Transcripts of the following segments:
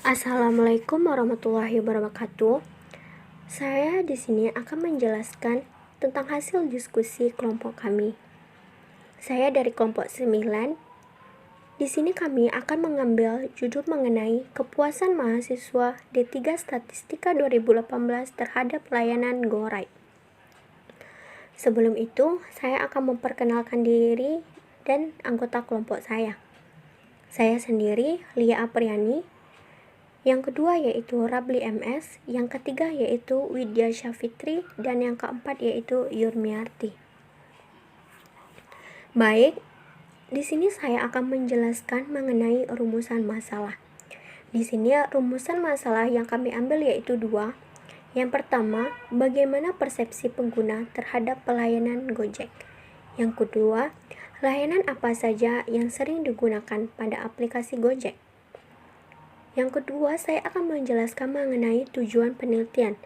Assalamualaikum warahmatullahi wabarakatuh. Saya di sini akan menjelaskan tentang hasil diskusi kelompok kami. Saya dari kelompok 9. Di sini kami akan mengambil judul mengenai kepuasan mahasiswa D3 Statistika 2018 terhadap layanan GoRide. Sebelum itu, saya akan memperkenalkan diri dan anggota kelompok saya. Saya sendiri, Lia Apriani. Yang kedua yaitu Rabli MS, yang ketiga yaitu Widya Syafitri, dan yang keempat yaitu Yurmiarti. Baik, di sini saya akan menjelaskan mengenai rumusan masalah. Di sini rumusan masalah yang kami ambil yaitu dua. Yang pertama, bagaimana persepsi pengguna terhadap pelayanan Gojek. Yang kedua, layanan apa saja yang sering digunakan pada aplikasi Gojek. Yang kedua, saya akan menjelaskan mengenai tujuan penelitian.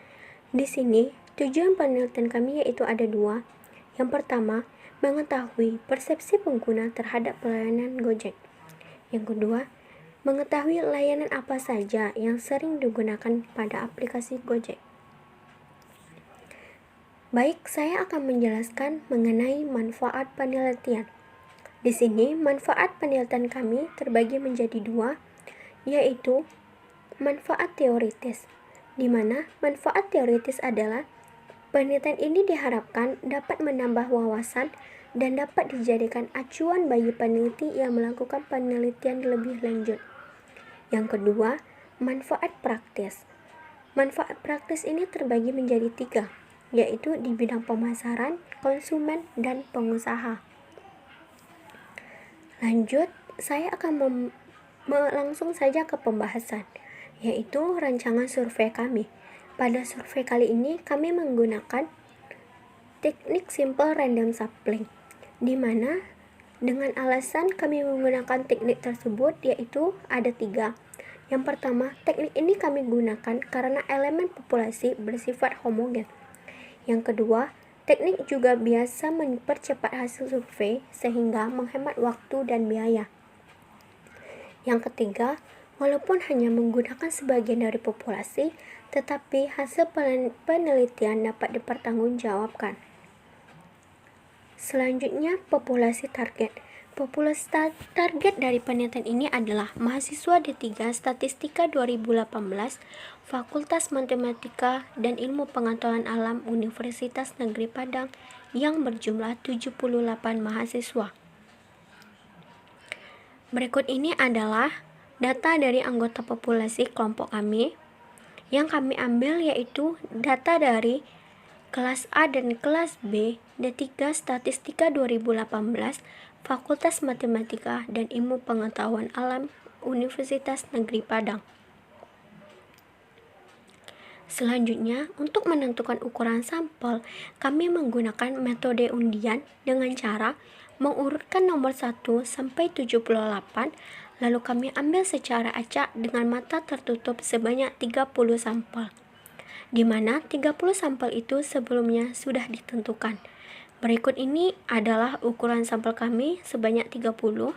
Di sini, tujuan penelitian kami yaitu ada dua. Yang pertama, mengetahui persepsi pengguna terhadap pelayanan Gojek. Yang kedua, mengetahui layanan apa saja yang sering digunakan pada aplikasi Gojek. Baik, saya akan menjelaskan mengenai manfaat penelitian. Di sini, manfaat penelitian kami terbagi menjadi dua, yaitu manfaat teoritis, di mana manfaat teoritis adalah penelitian ini diharapkan dapat menambah wawasan dan dapat dijadikan acuan bagi peneliti yang melakukan penelitian lebih lanjut. Yang kedua, manfaat praktis. Manfaat praktis ini terbagi menjadi tiga, yaitu di bidang pemasaran, konsumen, dan pengusaha. Lanjut, saya akan langsung saja ke pembahasan, yaitu rancangan survei kami. Pada survei kali ini kami menggunakan teknik simple random sampling, di mana dengan alasan kami menggunakan teknik tersebut yaitu ada tiga. Yang pertama, teknik ini kami gunakan karena elemen populasi bersifat homogen. Yang kedua, teknik juga biasa mempercepat hasil survei sehingga menghemat waktu dan biaya. Yang ketiga, walaupun hanya menggunakan sebagian dari populasi, tetapi hasil penelitian dapat dipertanggungjawabkan. Selanjutnya, populasi target. Populasi target dari penelitian ini adalah mahasiswa D3 Statistika 2018, Fakultas Matematika dan Ilmu Pengetahuan Alam Universitas Negeri Padang yang berjumlah 78 mahasiswa. Berikut ini adalah data dari anggota populasi kelompok kami. Yang kami ambil yaitu data dari kelas A dan kelas B D3 Statistika 2018, Fakultas Matematika dan Ilmu Pengetahuan Alam Universitas Negeri Padang. Selanjutnya, untuk menentukan ukuran sampel, kami menggunakan metode undian dengan cara mengurutkan nomor 1 sampai 78, lalu kami ambil secara acak dengan mata tertutup sebanyak 30 sampel, di mana 30 sampel itu sebelumnya sudah ditentukan. Berikut ini adalah ukuran sampel kami sebanyak 30.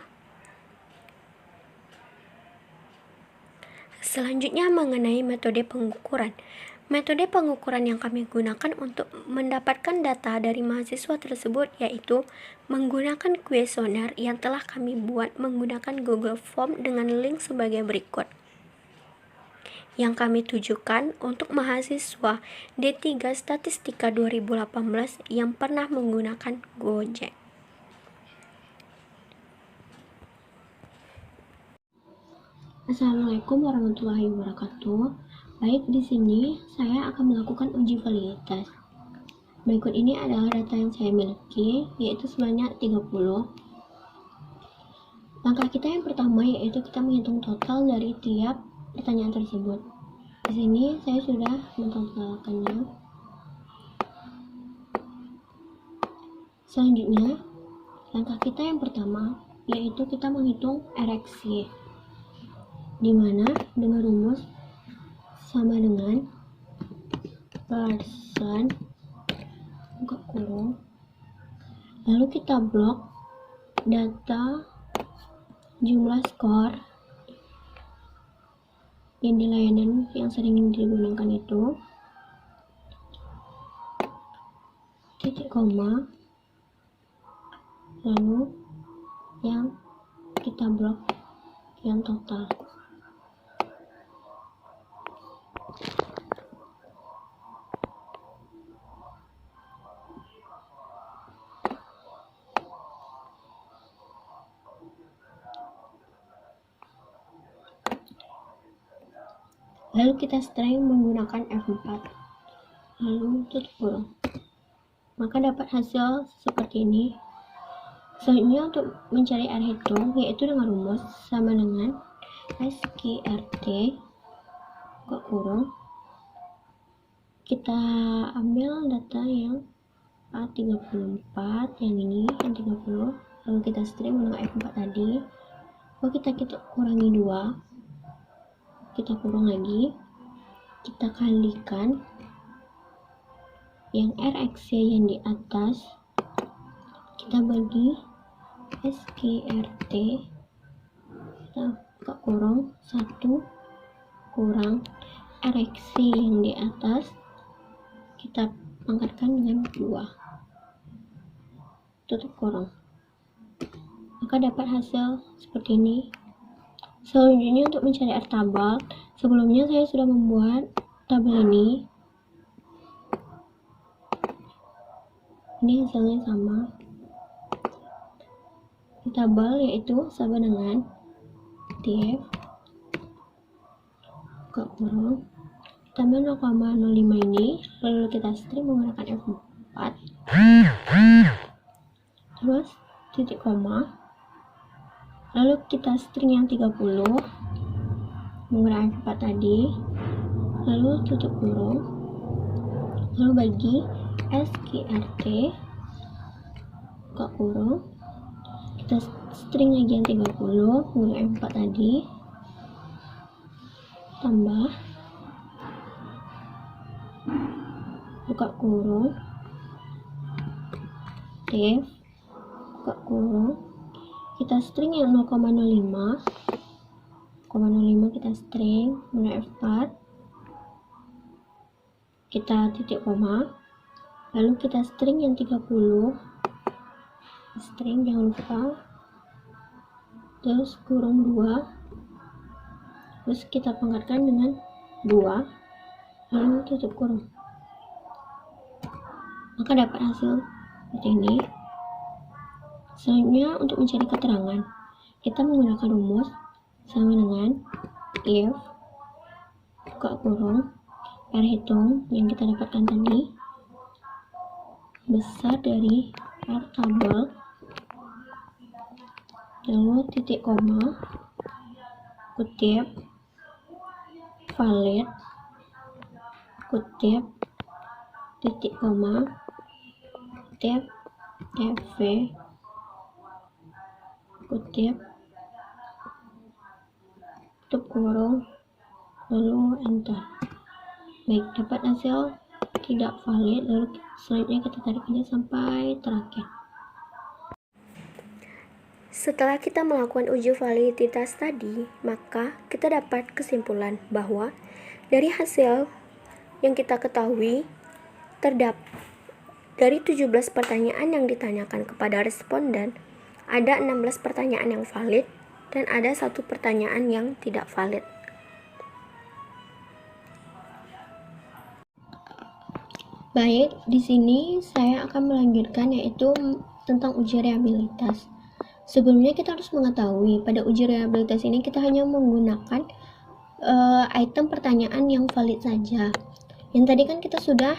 Selanjutnya mengenai metode pengukuran. Metode pengukuran yang kami gunakan untuk mendapatkan data dari mahasiswa tersebut yaitu menggunakan kuesioner yang telah kami buat menggunakan Google Form dengan link sebagai berikut. Yang kami tujukan untuk mahasiswa D3 Statistika 2018 yang pernah menggunakan Gojek. Assalamualaikum warahmatullahi wabarakatuh. Baik, di sini saya akan melakukan uji validitas. Berikut ini adalah data yang saya miliki, yaitu sebanyak 30. Langkah kita yang pertama yaitu kita menghitung total dari tiap pertanyaan tersebut. Di sini saya sudah mentotalkannya. Selanjutnya, langkah kita yang pertama yaitu kita menghitung RX-Y, di mana dengan rumus sama dengan persen buka kurung, lalu kita blok data jumlah skor yang di layanan yang sering digunakan itu titik koma, lalu yang kita blok yang total. Lalu kita string menggunakan F4, lalu tutup kurung. Maka dapat hasil seperti ini. Selanjutnya untuk mencari R hitung, yaitu dengan rumus sama dengan SQRT buka kurung. Kita ambil data yang A34, yang ini, yang 30, lalu kita string menggunakan F4 tadi. Lalu kita kurangi 2, kita kurung lagi, kita kalikan yang RX yang di atas, kita bagi SQRT, kita buka kurung 1 kurang RX yang di atas, kita pangkatkan dengan 2, tutup kurung. Maka dapat hasil seperti ini. Selanjutnya untuk mencari R tabel, sebelumnya saya sudah membuat tabel ini. Ini hasilnya sama. Di tabel yaitu sama dengan def buka kurung, kita ambil 0,05 ini, lalu kita string menggunakan F4, terus titik koma, lalu kita string yang 30 menggunakan F4 tadi, lalu tutup kurung, lalu bagi SQRT buka kurung, kita string lagi yang 30 menggunakan F4 tadi, tambah buka kurung, def buka kurung, kita string yang 0,05 kita string menggunakan F4, kita titik koma, lalu kita string yang 30, string jangan lupa, terus kurung 2, terus kita pangkatkan dengan 2, lalu tutup kurung. Maka dapat hasil seperti ini. Selanjutnya untuk mencari keterangan, kita menggunakan rumus sama dengan if buka kurung R hitung yang kita dapatkan tadi besar dari R tabel, lalu titik koma, kutip valid, kutip titik koma, kutip fv, kutip tutup kurung, lalu enter. Baik, dapat hasil tidak valid, lalu selanjutnya kita tarik aja sampai terakhir. Setelah kita melakukan uji validitas tadi, maka kita dapat kesimpulan bahwa dari hasil yang kita ketahui, dari 17 pertanyaan yang ditanyakan kepada responden, ada 16 pertanyaan yang valid dan ada 1 pertanyaan yang tidak valid. Baik, di sini saya akan melanjutkan yaitu tentang uji reliabilitas. Sebelumnya kita harus mengetahui pada uji reliabilitas ini kita hanya menggunakan item pertanyaan yang valid saja. Yang tadi kan kita sudah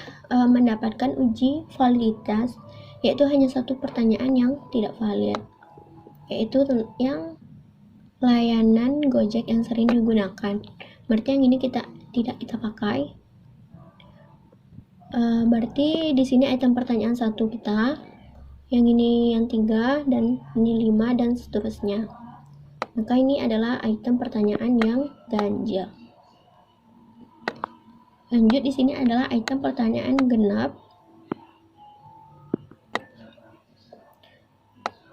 mendapatkan uji validitas, yaitu hanya 1 pertanyaan yang tidak valid, yaitu yang layanan Gojek yang sering digunakan. Berarti yang ini tidak kita pakai. Berarti di sini item pertanyaan 1 kita, yang ini yang 3, dan ini 5, dan seterusnya. Maka ini adalah item pertanyaan yang ganjil. Lanjut, di sini adalah item pertanyaan genap.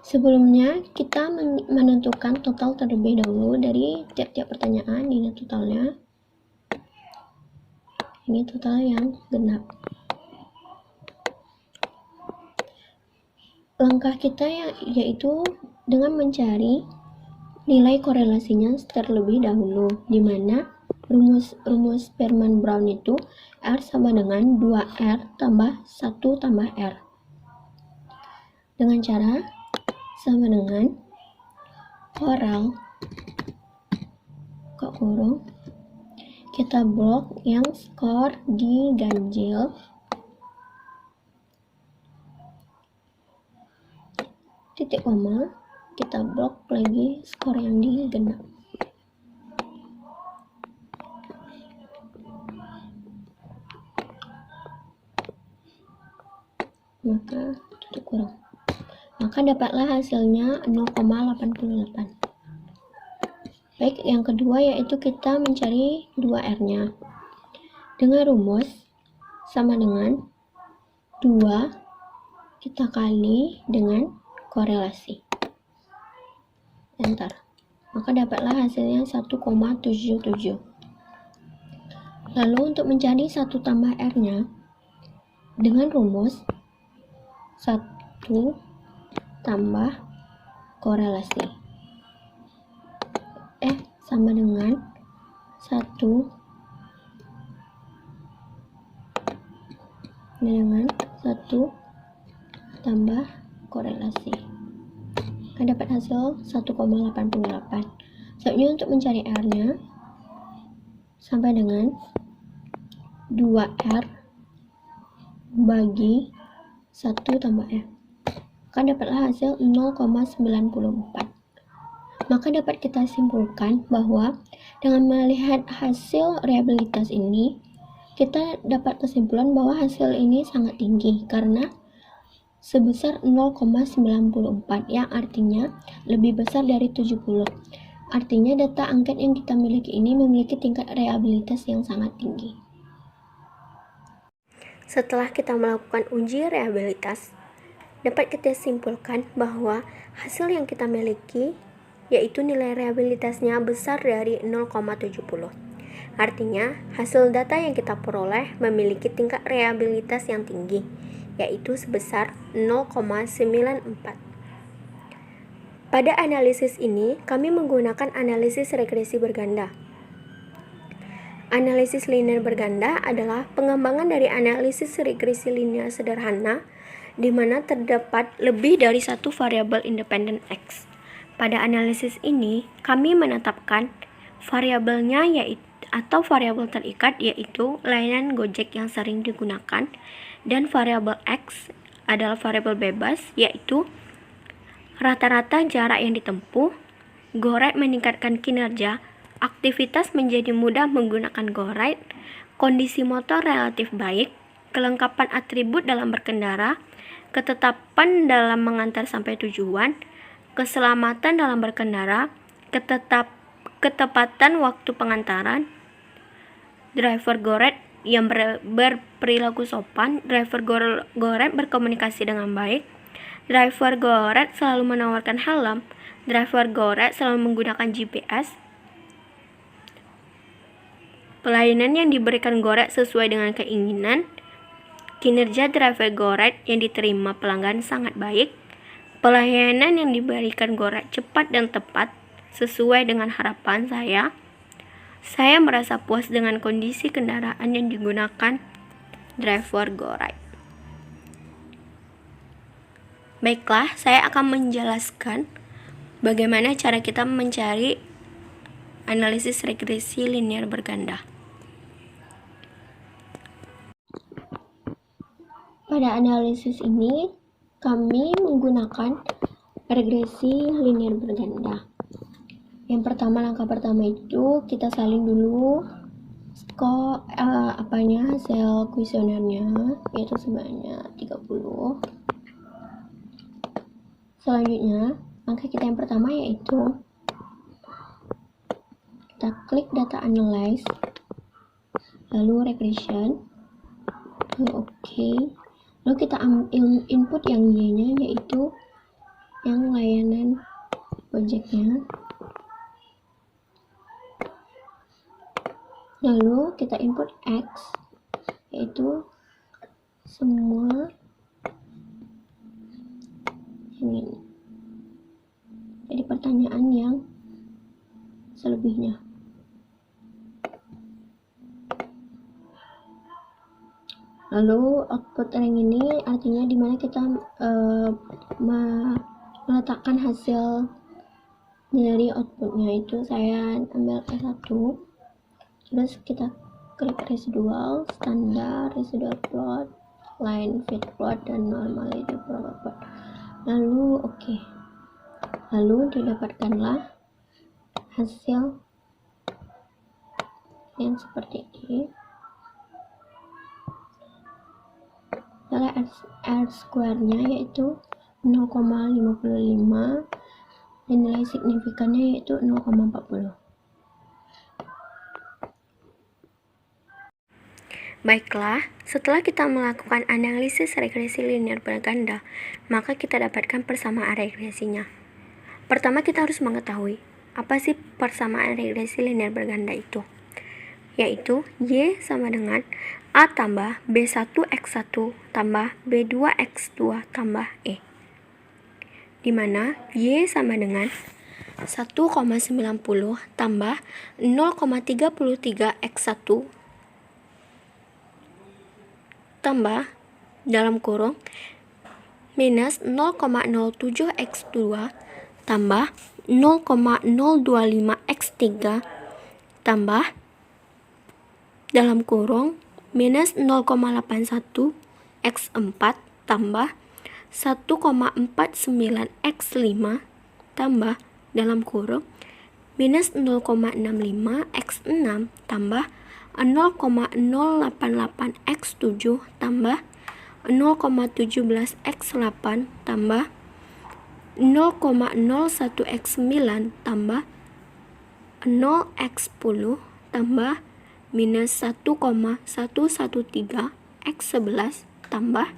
Sebelumnya kita menentukan total terlebih dahulu dari tiap-tiap pertanyaan, ini totalnya. Ini total yang genap. Langkah kita yaitu dengan mencari nilai korelasinya terlebih dahulu, di mana rumus Spearman-Brown itu R sama dengan 2R tambah 1 tambah R. Dengan cara sama dengan koral kurung kita blok yang skor diganjil titik koma, kita blok lagi skor yang digenap. Maka titik kurang. Maka dapatlah hasilnya 0,88. Baik, yang kedua yaitu kita mencari 2R-nya. Dengan rumus sama dengan 2 kita kali dengan korelasi. Enter. Maka dapatlah hasilnya 1,77. Lalu untuk mencari 1 tambah R-nya, dengan rumus 1 tambah korelasi. Sama dengan 1 tambah korelasi. Akan dapat hasil 1,88. Selanjutnya untuk mencari R-nya sampai dengan 2R bagi 1 tambah R. Akan dapatlah hasil 0,94. Maka dapat kita simpulkan bahwa dengan melihat hasil reliabilitas ini, kita dapat kesimpulan bahwa hasil ini sangat tinggi karena sebesar 0,94, yang artinya lebih besar dari 70. Artinya data angket yang kita miliki ini memiliki tingkat reliabilitas yang sangat tinggi. Setelah kita melakukan uji reliabilitas, dapat kita simpulkan bahwa hasil yang kita miliki yaitu nilai reliabilitasnya besar dari 0,70. Artinya, hasil data yang kita peroleh memiliki tingkat reliabilitas yang tinggi, yaitu sebesar 0,94. Pada analisis ini, kami menggunakan analisis regresi berganda. Analisis linear berganda adalah pengembangan dari analisis regresi linear sederhana, di mana terdapat lebih dari satu variabel independen X. Pada analisis ini, kami menetapkan variabelnya atau variabel terikat yaitu layanan Gojek yang sering digunakan, dan variabel X adalah variabel bebas yaitu rata-rata jarak yang ditempuh, GoRide meningkatkan kinerja, aktivitas menjadi mudah menggunakan GoRide, kondisi motor relatif baik, kelengkapan atribut dalam berkendara, ketetapan dalam mengantar sampai tujuan, keselamatan dalam berkendara, ketepatan waktu pengantaran, driver GoRide yang berperilaku sopan, driver GoRide berkomunikasi dengan baik, driver GoRide selalu menawarkan helm, driver GoRide selalu menggunakan GPS, pelayanan yang diberikan GoRide sesuai dengan keinginan, kinerja driver GoRide yang diterima pelanggan sangat baik, pelayanan yang diberikan GoRide cepat dan tepat sesuai dengan harapan saya. Saya merasa puas dengan kondisi kendaraan yang digunakan driver GoRide. Baiklah, saya akan menjelaskan bagaimana cara kita mencari analisis regresi linear berganda. Pada analisis ini, kami menggunakan regresi linear berganda. Yang pertama, langkah pertama itu kita salin dulu skor hasil kuesionernya, yaitu sebanyak 30. Selanjutnya, langkah kita yang pertama yaitu kita klik data analyze, lalu regression, lalu oke. Lalu kita ambil input yang Y-nya yaitu yang layanan Gojeknya. Lalu kita input X yaitu semua ini. Jadi pertanyaan yang selebihnya. Lalu output ring ini artinya dimana kita meletakkan hasil dari outputnya. Itu saya ambil S1, terus kita klik residual, standar, residual plot, line fit plot, dan normality plot. Lalu oke. Lalu didapatkanlah hasil yang seperti ini. R square-nya yaitu 0,55 dan nilai signifikannya yaitu 0,40. Baiklah, setelah kita melakukan analisis regresi linear berganda, maka kita dapatkan persamaan regresinya. Pertama, kita harus mengetahui apa sih persamaan regresi linear berganda itu, yaitu Y sama dengan A tambah B1X1 tambah B2X2 tambah E, di mana Y sama dengan 1,90 tambah 0,33X1 tambah dalam kurung minus 0,07X2 tambah 0,025X3 tambah dalam kurung minus 0,81 X4 tambah 1,49X5 tambah dalam kurung minus 0,65 X6 tambah 0,088 X7 tambah 0,17 X8 tambah 0,01 X9 tambah 0 X10 tambah minus 1,113 X11 tambah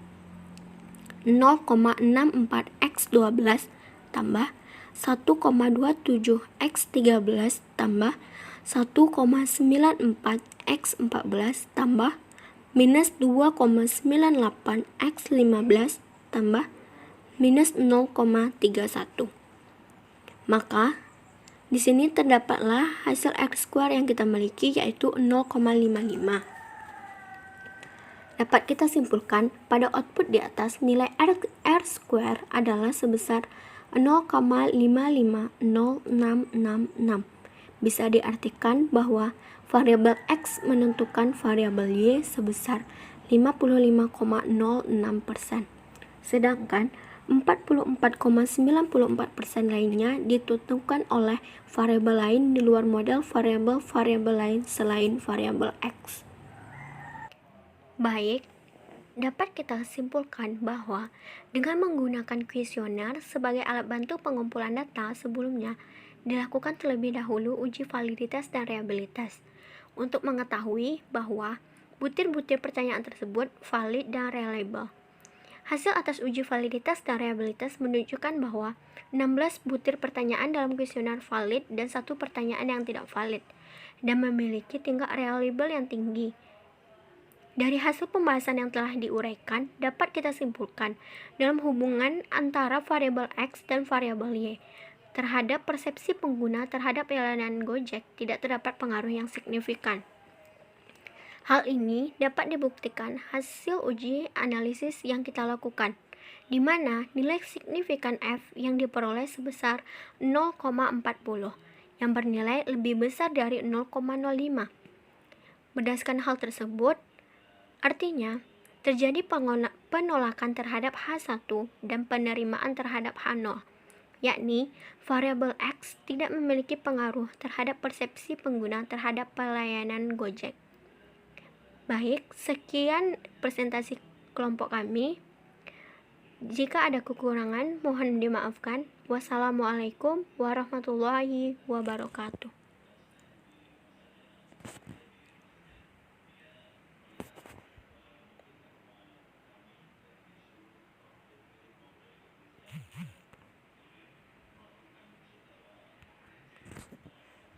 0,64 X12 tambah 1,27 X13 tambah 1,94 X14 tambah minus 2,98 X15 tambah minus 0,31. Maka di sini terdapatlah hasil X square yang kita miliki, yaitu 0,55. Dapat kita simpulkan pada output di atas nilai R square adalah sebesar 0,550666. Bisa diartikan bahwa variabel X menentukan variabel Y sebesar 55,06%. Sedangkan 44,94% lainnya ditentukan oleh variabel lain di luar model variabel lain selain variabel X. Baik, dapat kita simpulkan bahwa dengan menggunakan kuesioner sebagai alat bantu pengumpulan data, sebelumnya dilakukan terlebih dahulu uji validitas dan reliabilitas untuk mengetahui bahwa butir-butir pertanyaan tersebut valid dan reliable. Hasil atas uji validitas dan reliabilitas menunjukkan bahwa 16 butir pertanyaan dalam kuesioner valid dan 1 pertanyaan yang tidak valid dan memiliki tingkat reliable yang tinggi. Dari hasil pembahasan yang telah diuraikan, dapat kita simpulkan dalam hubungan antara variabel X dan variabel Y terhadap persepsi pengguna terhadap layanan Gojek tidak terdapat pengaruh yang signifikan. Hal ini dapat dibuktikan hasil uji analisis yang kita lakukan, di mana nilai signifikan F yang diperoleh sebesar 0,40, yang bernilai lebih besar dari 0,05. Berdasarkan hal tersebut, artinya terjadi penolakan terhadap H1 dan penerimaan terhadap H0, yakni variabel X tidak memiliki pengaruh terhadap persepsi pengguna terhadap pelayanan Gojek. Baik, sekian presentasi kelompok kami. Jika ada kekurangan, mohon dimaafkan. Wassalamualaikum warahmatullahi wabarakatuh.